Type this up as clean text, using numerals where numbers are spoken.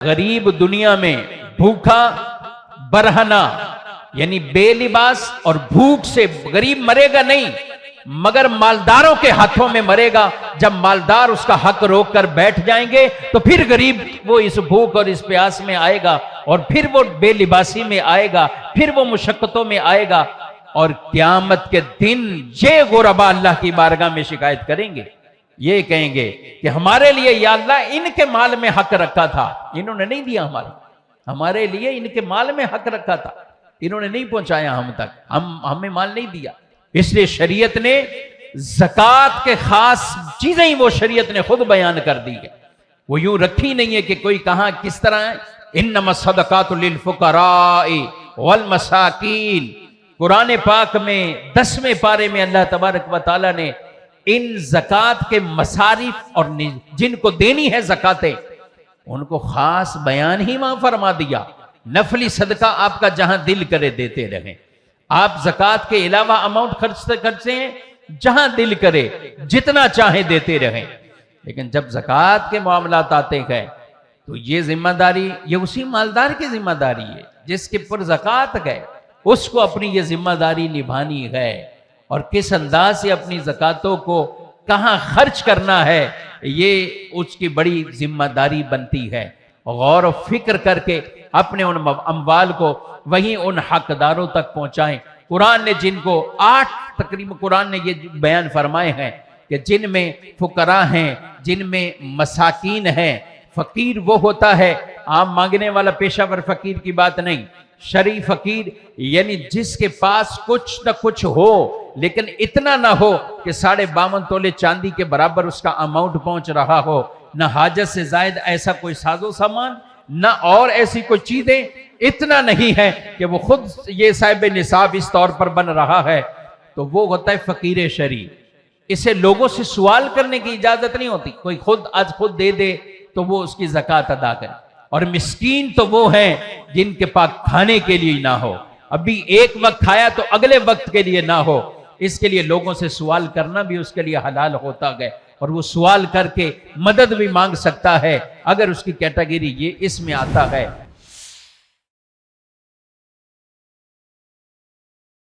गरीब दुनिया में भूखा बरहना यानी बेलिबास और भूख से गरीब मरेगा नहीं, मगर मालदारों के हाथों में मरेगा। जब मालदार उसका हक रोक कर बैठ जाएंगे तो फिर गरीब वो इस भूख और इस प्यास में आएगा, और फिर वो बेलिबासी में आएगा, फिर वो मुशक्कतों में आएगा, और क़यामत के दिन ये गुरबा अल्लाह की बारगाह में शिकायत करेंगे। ये कहेंगे कि हमारे लिए या अल्लाह इनके माल में हक रखा था, इन्होंने नहीं दिया। हमारे लिए इनके माल में हक रखा था, इन्होंने नहीं पहुंचाया हम तक, हमें माल नहीं दिया। इसलिए शरीयत ने ज़कात के खास चीजें ही वो शरीयत ने खुद बयान कर दी है। वो यूं रखी नहीं है कि कोई कहां किस तरह है। इन्नमा सदकातु लिल फुकराई वल मसाकीन, कुरान पाक में 10वें पारे में अल्लाह तबारक व तआला ने इन ज़कात के मसारिफ और जिनको देनी है ज़कातें, उनको खास बयान ही वहां फरमा दिया। नफली सदका आपका जहां दिल करे देते रहें। आप ज़कात के अलावा अमाउंट खर्चते हैं, जहां दिल करे जितना चाहे देते रहें। लेकिन जब ज़कात के मामलात आते हैं तो ये जिम्मेदारी ये उसी मालदार की जिम्मेदारी है जिसके पर ज़कात गए, उसको अपनी ये जिम्मेदारी निभानी है, और किस अंदाज से अपनी ज़कातों को कहां खर्च करना है ये उसकी बड़ी जिम्मेदारी बनती है। गौर और फिक्र करके अपने उन अम्वाल को वहीं उन हकदारों तक पहुंचाएं। कुरान ने जिनको 8 तकरीबन कुरान ने ये बयान फरमाए हैं कि जिनमें फुकरा हैं, जिनमें मसाकीन हैं। फकीर वो होता है आम मांगने वाला पेशावर फकीर की बात नहीं, शरीफ फकीर यानी जिसके पास कुछ न कुछ हो लेकिन इतना ना हो कि 52.5 तोले चांदी के बराबर उसका अमाउंट पहुंच रहा हो, न हाजत से जायद ऐसा कोई साजो सामान, न और ऐसी कोई चीजें, इतना नहीं है कि वो खुद ये साहिब निसाब इस तौर पर बन रहा है, तो वो होता है फकीर शरी। इसे लोगों से सवाल करने की इजाजत नहीं होती। कोई आज खुद दे दे तो वो उसकी ज़कात अदा करे। और मिस्कीन तो वो हैं जिनके पास खाने के लिए ना हो, अभी एक वक्त खाया तो अगले वक्त के लिए ना हो, इसके लिए लोगों से सवाल करना भी उसके लिए हलाल होता है, और वो सवाल करके मदद भी मांग सकता है अगर उसकी कैटेगरी ये इसमें आता है।